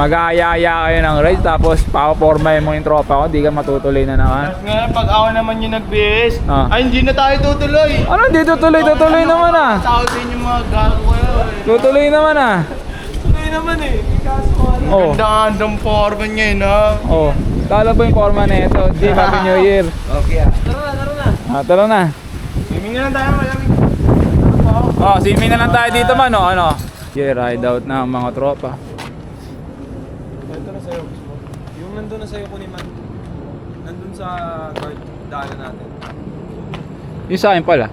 Mag-aaya kayo ng rides tapos papapormahin mo yung tropa ko, di ka matutuloy na naman. Ngayon, pag ako naman yung nag-BS, ay hindi na tayo tutuloy. Ano, di tutuloy, tutuloy naman ah. Tao din yung mga gago kayo eh. Tutuloy naman ah. Tutuloy naman eh. Oh. Ganda-gandang forma niya eh na. Oh, kala po yung forma na ito. Di, Happy New Year. Okay ah. Tara na. Tara na. Swimming na lang tayo, malamig. Oh, swimming na lang tayo dito man, oh, ano? Yeah, ride out na ang mga tropa. Ito na sa'yo, gusto mo. Yung nandun na sa'yo kunin man. Nandun sa guard, daanan natin. Yung sa akin pala.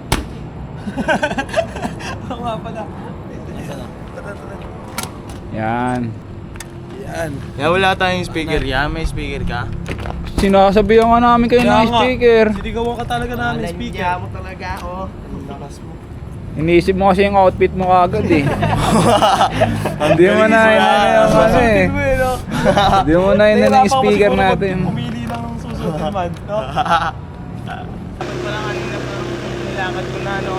Oo nga pala. Yan. Yan. Kaya wala tayong speaker yan, may speaker ka? Sinasabihan nga namin kayo ng speaker. Sinigawan ka talaga namin speaker. mo talaga, oh. Lakas mo. Iniisip mo kasi yung outfit mo kagad eh. Hindi mo na yung ano eh. Hindi mo na yun yung speaker natin. Pumili lang ng susunod man, no? Dapat pala kanina parang nilakad ko na, no?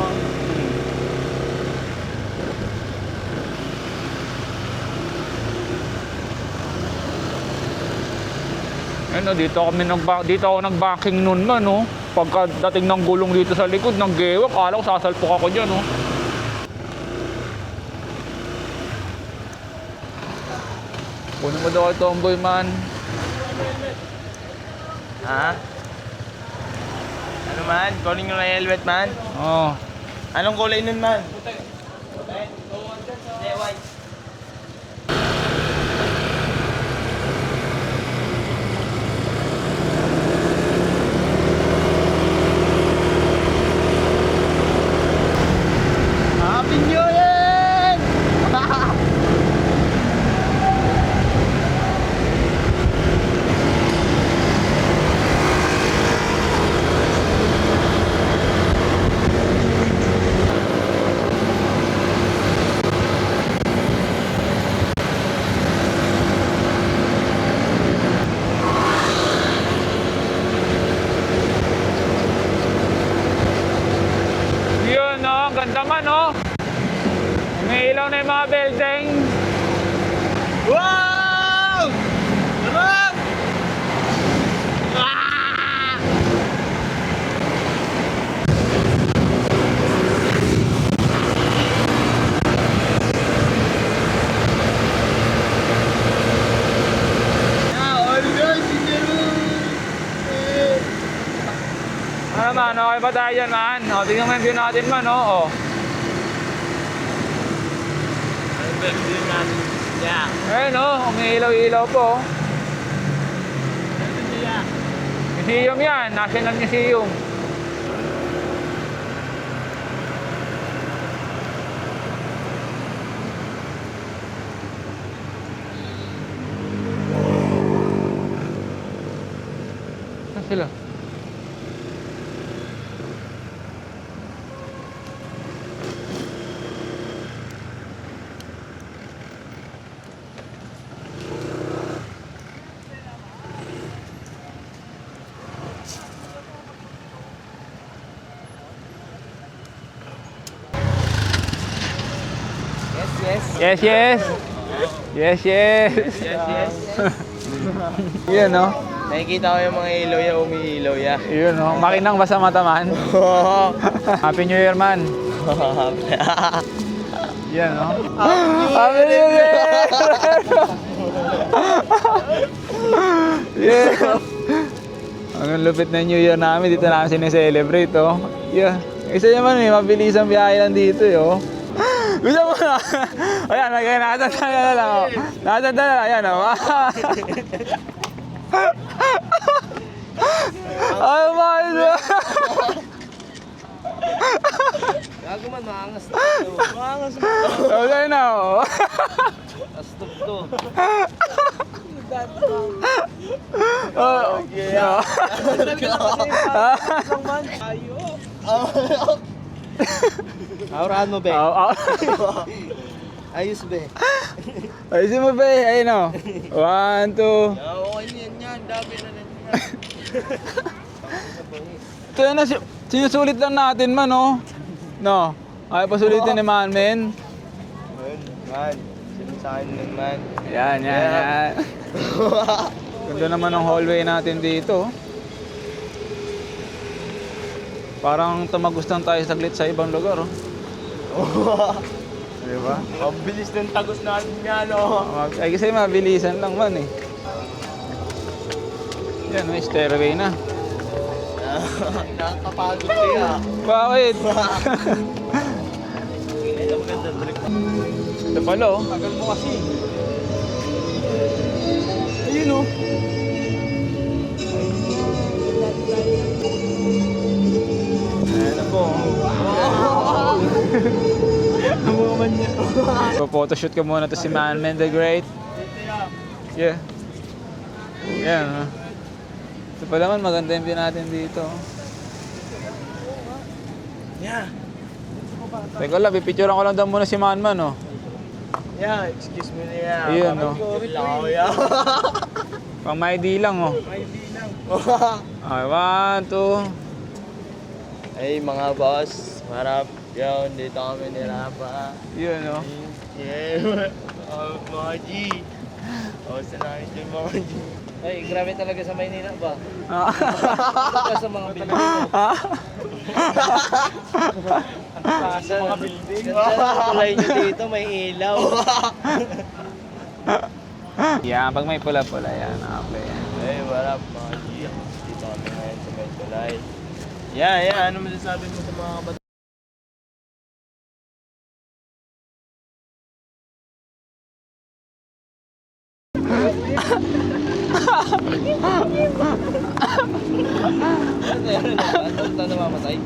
Ano, dito ako nag-backing noon man, no? Pagkadating ng gulong dito sa likod, ng gewak, akala ko sasalpok ako dyan, no? Kunin mo daw kay Tomboy, man. Ha? Ano man? Kunin nyo na yung helmet man? Oh. Anong kulay nun man? Puti. Hindi, white. Happy New Year! Yun, no? Ang ganda man, no? May ilaw na yung mga building. Wow! Sarap! Ah! Yeah, all good, Sinjeru! Ano man, okay ba tayo dyan, man? O, tingnan mo yung view natin, man, no? O. Yeah. Ayun, no? May ilaw-ilaw po. Museum yan. National Museum. Saan sila? Yes, yes. Yes, yes. Yes. Yun, no? Nakikita ko yung mga ilaw ya, umiilaw ya. Yun, no? Makinang basta mata, man. Happy New Year, man. Yan, no? Happy New Year! Yeah. Ang lupit na New Year namin, dito namin sineselebrate, oh. Yeah. Isa naman, mabilis ang biyahe lang dito, eh, oh. Bisa mo na. Ayan, nakatanda na lang, oh. Nakatanda na lang, ayan, oh. Ay, my God. Gago man, maangas na. Maangas na. Okay na, oh. Astog to. Oh, yeah. Aurahan mo, be. Ayos, be. Ayusin mo, be. Ayun, oh. 1, 2. Okay niyan yan. Dami na rin yan. Ito yan na, sinusulit lang natin, man, oh. No? Ay, pasulitin ni man, men. Man, sa akin naman. Yan. Ganda naman ang hallway natin dito. Parang tumagos lang tayo saglit sa ibang lugar, oh. Di ba? Ang bilis ng tagos natin nga, no? Ay, kasi mabilisan lang man, eh. Yan, may stairway na. Nakakapagod kaya. Bakit? Ito maganda trick. Ito pala, oh. Tagal mo kasi. Ayun oh. Ayan na po. Ang mga man niya. Photoshoot ka muna to si Man the Great. Yeah. Yan, oh. Ito pa naman, maganda yung view natin dito. Yeah. Teka lang, pipicturean ko lang daw muna si Man, oh. Yeah, excuse me na yan. Ayun, oh. Lao yan. Pang may di lang, oh. Okay, 1, 2. Ay, mga boss. Marap. Yun, dito kami nilapa. Yun, oh. Yeah. Mga G. Salamat yung mga G. Ay, grabe talaga sa Maynila ba? Ah. Sa mga building. Sa mga building. Kulay nyo dito, may ilaw. Yan, pag may pula-pula, yan. Okay. Ay, marap mga G. Dito kami ngayon sa may tulay. Yeah. Ano masasabi mo sa mga kabat? Ano namamatay?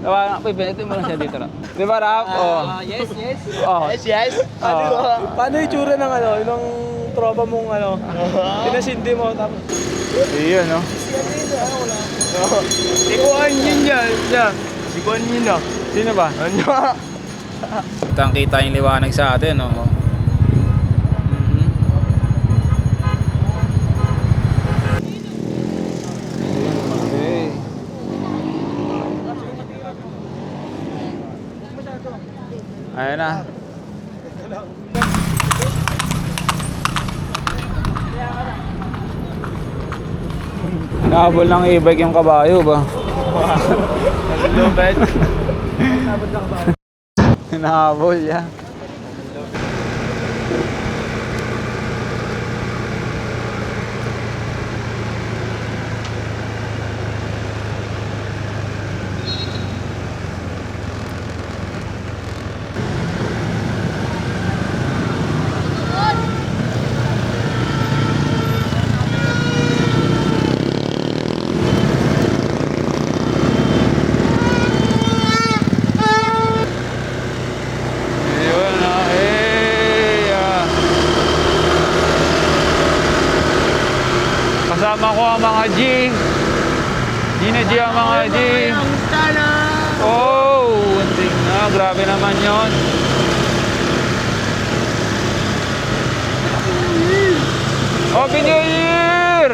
Tawagan ko, ito mo lang siya dito, no? Di ba, Rap? Oh. Yes. Oh. Yes. Ano? Paano yung tsura ng ano, yung tropa mong ano, pinasindi mo tapos Iyon, no? Si Kuan yun yan. Si Kuan yun ah. Sino ba? Ano? Kitang-kita yung liwanag sa atin, no? Mhm. Okay. Ayan na. Nahabol ng e-bike yung kabayo ba? Lubed. Nahabol, yeah. Ayun, no? Kasama ko ang mga G. G ang mga G. Oh, unting na. Grabe naman yon. Happy New Year!